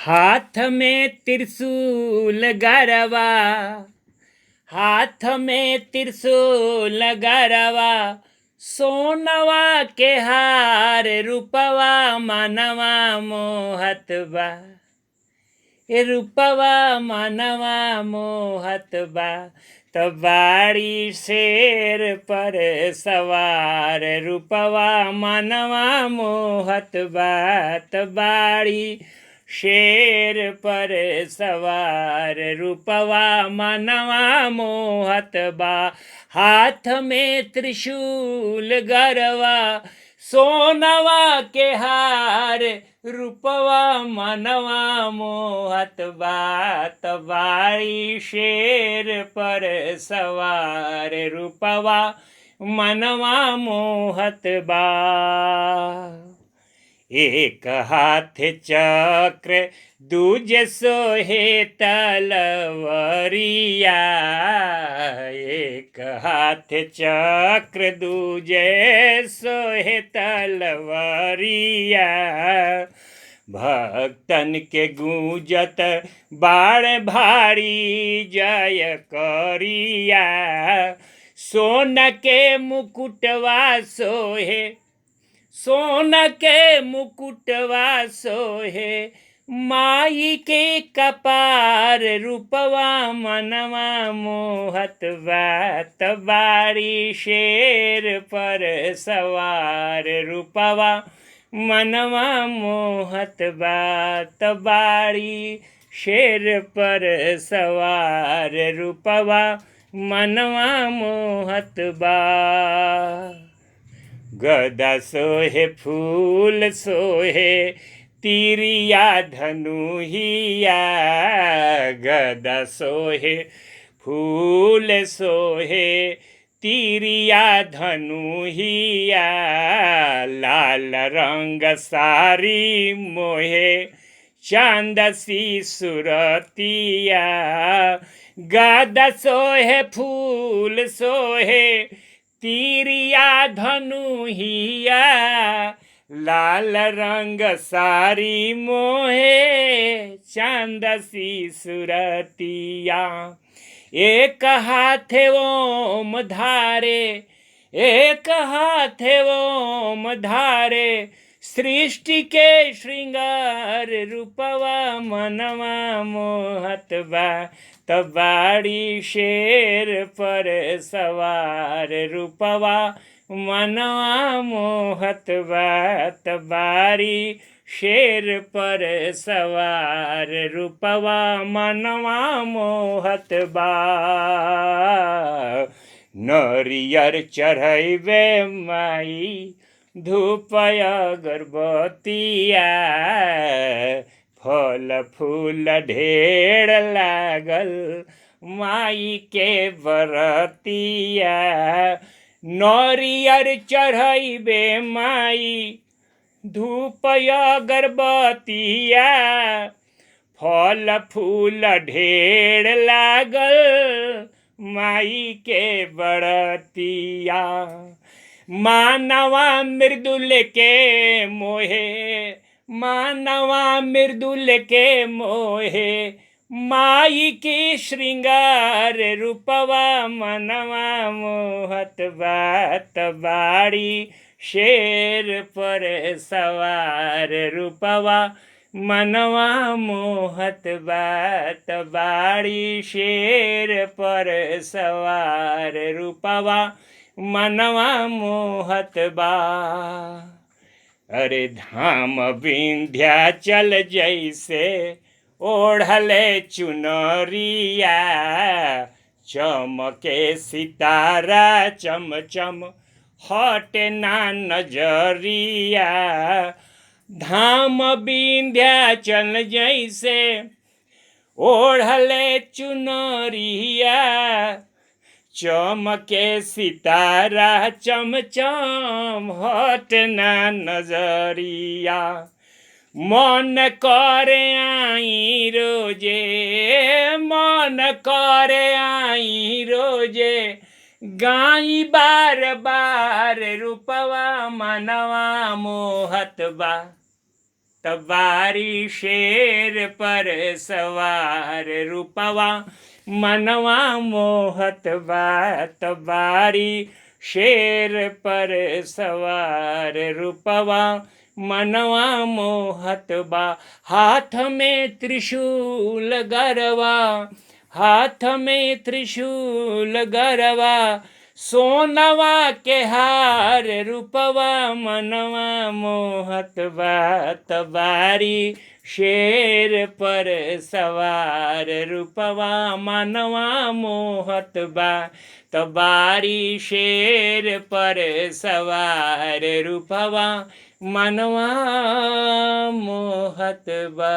हाथ में त्रिशूल गरवा, हाथ में त्रिशूल गरवा, सोनवा के हार रूपवा मनवा मोहत बा। ए रूपवा मनवा मोहत बा। तबाड़ी शेर पर सवार रूपवा मनवा मोहत बा। तबाड़ी शेर पर सवार रूपवा मनवा मोहत बा। हाथ में त्रिशूल गरवा, सोनवा के हार रूपवा मनवा मोहत बा। तबाड़ी शेर पर सवार रूपवा मनवा मोहत बा। एक हाथ चक्र दूजे सोहे तलवरिया। एक हाथ चक्र दूजे सोहे तलवरिया। भक्तन के गूंजत बाण भारी जय करिया। सोन के मुकुटवा सोहे, सोन के मुकुटवा सोहे, माई के कपार रूपवा मनवा मोहत बा। तबाड़ी शेर पर सवार रूपवा मनवा मोहत बा। तबाड़ी शेर पर सवार रूपवा मनवा मोहत बा। गदा सोहे फूल सोहे, तीरिया धनुहिया। गदा सोहे फूल सोहे, तीरिया धनुहिया। लाल रंग सारी मोहे, चांदसी सुरतिया। गदा सोहे फूल सोहे, तीरिया धनुहिया। लाल रंग सारी मोहे, चांदसी सुरतिया। एक हाथ ओम धारे, एक हाथ ओम धारे, सृष्टि के श्रृंगार रूपवा मनवा मोहत बा। तबाड़ी शेर पर सवार रूपवा मनवा मोहत बा। तबाड़ी शेर पर सवार रूपवा मनवा मोहत बा। नरियर चढ़ैबे माई, धूप अगरबत्तिया। फल फूल ढेर लागल माई के बरतिया। नरियर चढ़ैबे माई, धूप अगरबत्तिया। फल फूल ढेर लागल माई के बरतिया। मानवा मृदुल के मोहे, मानवा मृदुल के मोहे, माई की श्रृंगार रूपवा मनवा मोहत बा। तबाड़ी शेर पर सवार रूपवा मनवा मोहत बा। तबाड़ी शेर पर सवार रूपवा मनवा मोहत बा। अरे धाम विंध्याचल जैसे ओढ़ले चुनरिया। चमके सितारा चमचम हटे ना नजरिया। धाम विंध्याचल जैसे ओढ़ले चुनरिया। चमके सितारा चमचम हट ना नजरिया। मन करे आई रोजे, मन करे आई रोजे, गाई बार बार रूपवा मनवा मोहत बा। तबारी शेर पर सवार रूपवा मनवा मोहत बा तबारी शेर पर सवार रूपवा मनवा मोहत बा हाथ में त्रिशूल गरवा हाथ में त्रिशूल गरवा सोनवा के हार रूपवा मनवा मोहत बा तबारी शेर पर सवार रूपवा मनवा मोहत बा तबारी शेर पर सवार रूपवा मनवा मोहत बा।